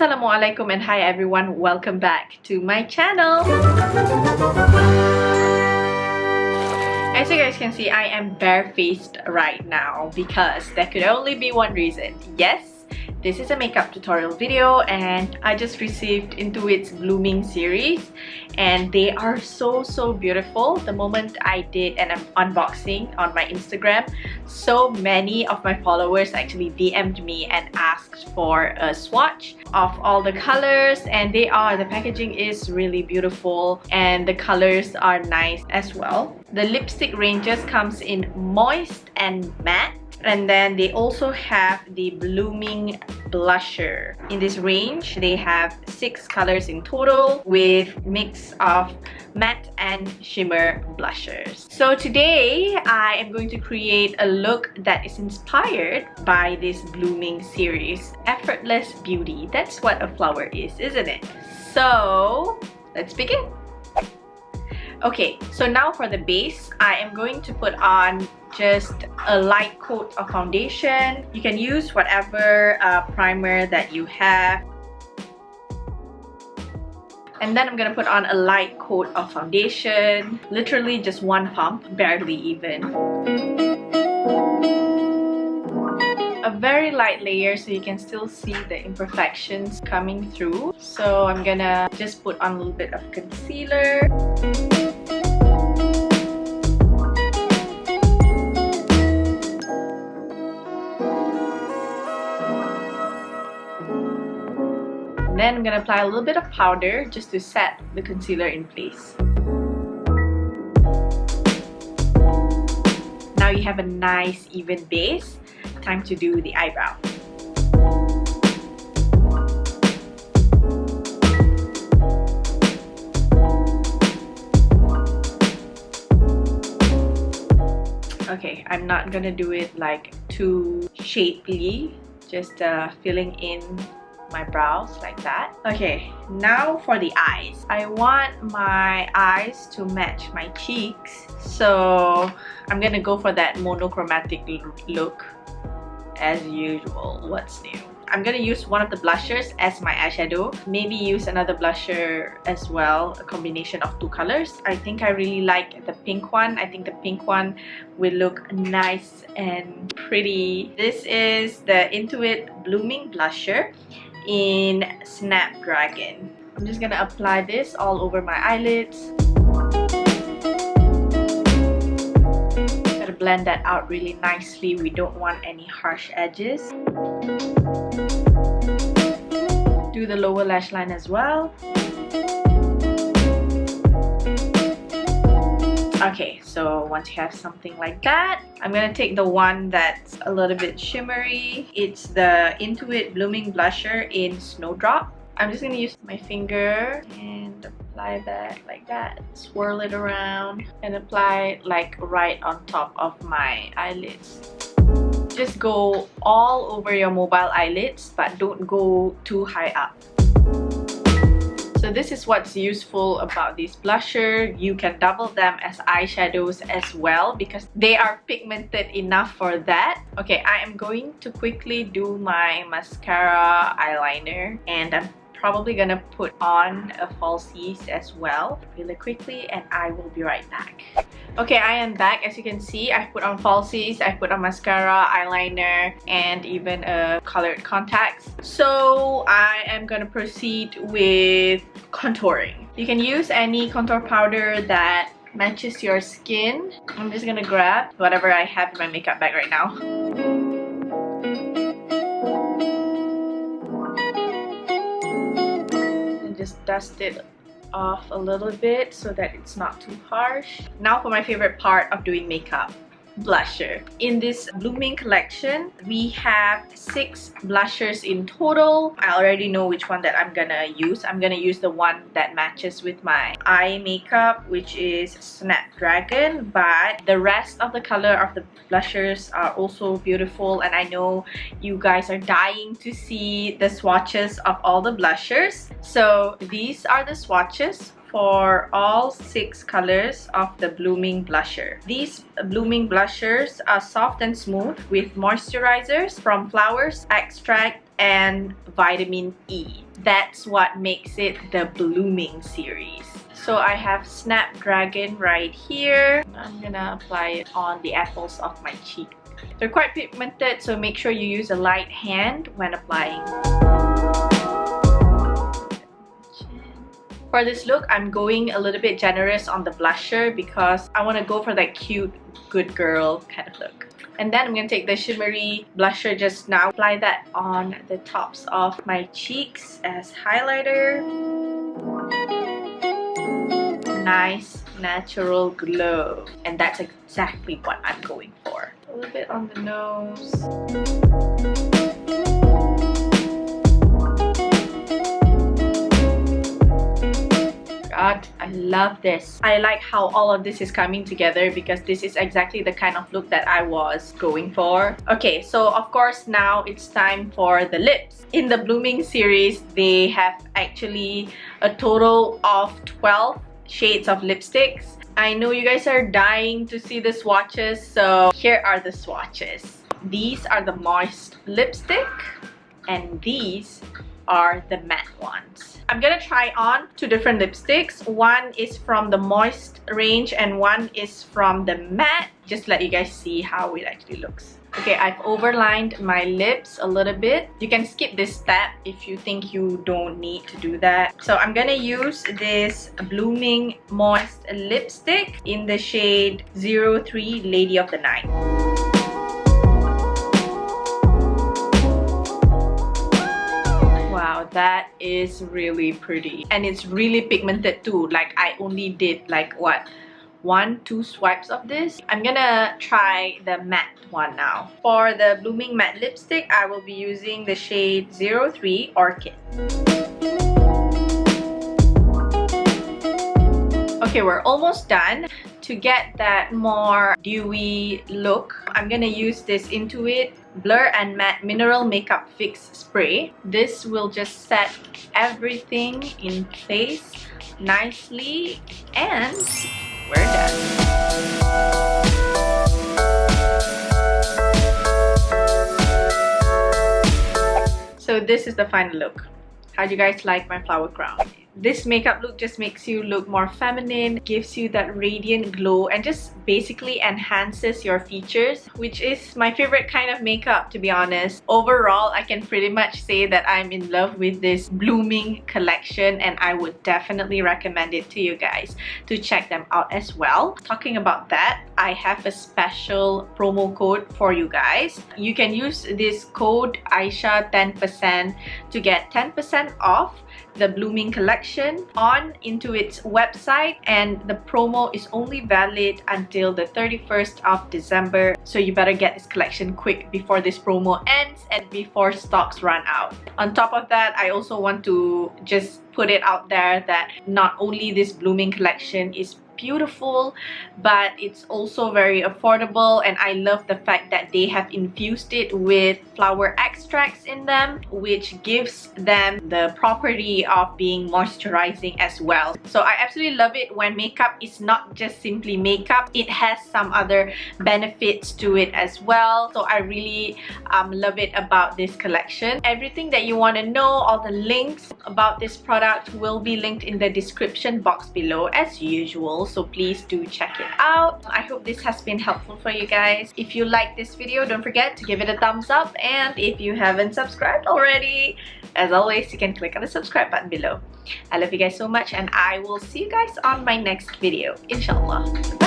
Assalamualaikum and hi everyone, welcome back to my channel. As you guys can see, I am barefaced right now because there could only be one reason. Yes, this is a makeup tutorial video and I just received IN2IT's Blooming series and they are so beautiful. The moment I did an unboxing on my Instagram, so many of my followers actually DM'd me and asked for a swatch of all the colors, and the packaging is really beautiful and the colors are nice as well. The lipstick ranges comes in moist and matte. And then they also have the Blooming blusher. In this range, they have 6 colors in total with mix of matte and shimmer blushers. So today, I am going to create a look that is inspired by this Blooming series. Effortless beauty. That's what a flower is, isn't it? So, let's begin. Okay, so now for the base, I am going to put on just a light coat of foundation. You can use whatever primer that you have. And then I'm gonna put on a light coat of foundation. Literally just one pump, barely even. A very light layer so you can still see the imperfections coming through. So I'm gonna just put on a little bit of concealer. Then I'm gonna apply a little bit of powder just to set the concealer in place. Now you have a nice even base. Time to do the eyebrow. Okay, I'm not gonna do it like too shapely, just filling in my brows like that. Okay, now for the eyes. I want my eyes to match my cheeks, so I'm gonna go for that monochromatic look as usual. What's new? I'm gonna use one of the blushers as my eyeshadow. Maybe use another blusher as well, a combination of 2 colors. I think I really like the pink one. I think the pink one will look nice and pretty. This is the IN2IT Blooming blusher in Snapdragon. I'm just gonna apply this all over my eyelids. Gotta blend that out really nicely. We don't want any harsh edges. Do the lower lash line as well. Okay, so once you have something like that, I'm gonna take the one that's a little bit shimmery. It's the IN2IT Blooming blusher in Snowdrop. I'm just gonna use my finger and apply that like that. Swirl it around and apply like right on top of my eyelids. Just go all over your mobile eyelids, but don't go too high up. So this is what's useful about this blusher. You can double them as eyeshadows as well because they are pigmented enough for that. Okay, I am going to quickly do my mascara eyeliner and I'm probably gonna put on a falsies as well really quickly and I will be right back. Okay, I am back. As you can see, I put on falsies, I put on mascara, eyeliner, and even colored contacts. So I am gonna proceed with contouring. You can use any contour powder that matches your skin. I'm just gonna grab whatever I have in my makeup bag right now. And just dust it off a little bit so that it's not too harsh. Now for my favorite part of doing makeup, blusher. In this Blooming collection, we have 6 blushers in total. I already know which one that I'm gonna use. I'm gonna use the one that matches with my eye makeup, which is Snapdragon, but the rest of the color of the blushers are also beautiful and I know you guys are dying to see the swatches of all the blushers. So these are the swatches for all 6 colors of the Blooming blusher. These Blooming blushers are soft and smooth with moisturizers from flowers, extract, and vitamin E. That's what makes it the Blooming series. So I have Snapdragon right here. I'm gonna apply it on the apples of my cheek. They're quite pigmented, so make sure you use a light hand when applying. For this look, I'm going a little bit generous on the blusher because I want to go for that cute, good girl kind of look. And then I'm going to take the shimmery blusher just now, apply that on the tops of my cheeks as highlighter. Nice, natural glow. And that's exactly what I'm going for. A little bit on the nose. God, I love this. I like how all of this is coming together because this is exactly the kind of look that I was going for. Okay, so of course now it's time for the lips. In the Blooming series, they have actually a total of 12 shades of lipsticks. I know you guys are dying to see the swatches, so here are the swatches. These are the moist lipstick and these are the matte ones. I'm gonna try on 2 different lipsticks. One is from the moist range and one is from the matte. Just let you guys see how it actually looks. Okay, I've overlined my lips a little bit. You can skip this step if you think you don't need to do that. So I'm gonna use this Blooming Moist lipstick in the shade 03 Lady of the Night. Wow, that is really pretty. And it's really pigmented too. Like I only did like what? 1-2 swipes of this. I'm gonna try the matte one now. For the Blooming Matte Lipstick, I will be using the shade 03 Orchid. Okay, we're almost done. To get that more dewy look, I'm gonna use this IN2IT Blur and Matte Mineral Makeup Fix Spray. This will just set everything in place nicely and we're done. So this is the final look. How do you guys like my flower crown? This makeup look just makes you look more feminine, gives you that radiant glow and just basically enhances your features, which is my favorite kind of makeup, to be honest. Overall, I can pretty much say that I'm in love with this Blooming collection and I would definitely recommend it to you guys to check them out as well. Talking about that, I have a special promo code for you guys. You can use this code Aisha 10% to get 10% off the Blooming collection on IN2IT's website, and the promo is only valid until the 31st of December, so you better get this collection quick before this promo ends and before stocks run out. On top of that, I also want to just put it out there that not only this Blooming collection is beautiful, but it's also very affordable, and I love the fact that they have infused it with flower extracts in them, which gives them the property of being moisturizing as well. So I absolutely love it when makeup is not just simply makeup, it has some other benefits to it as well. So I really love it about this collection. Everything that you want to know, all the links about this product will be linked in the description box below as usual, so please do check it out. I hope this has been helpful for you guys. If you like this video, don't forget to give it a thumbs up, and if you haven't subscribed already, as always, you can click on the subscribe button below. I love you guys so much, and I will see you guys on my next video, inshallah.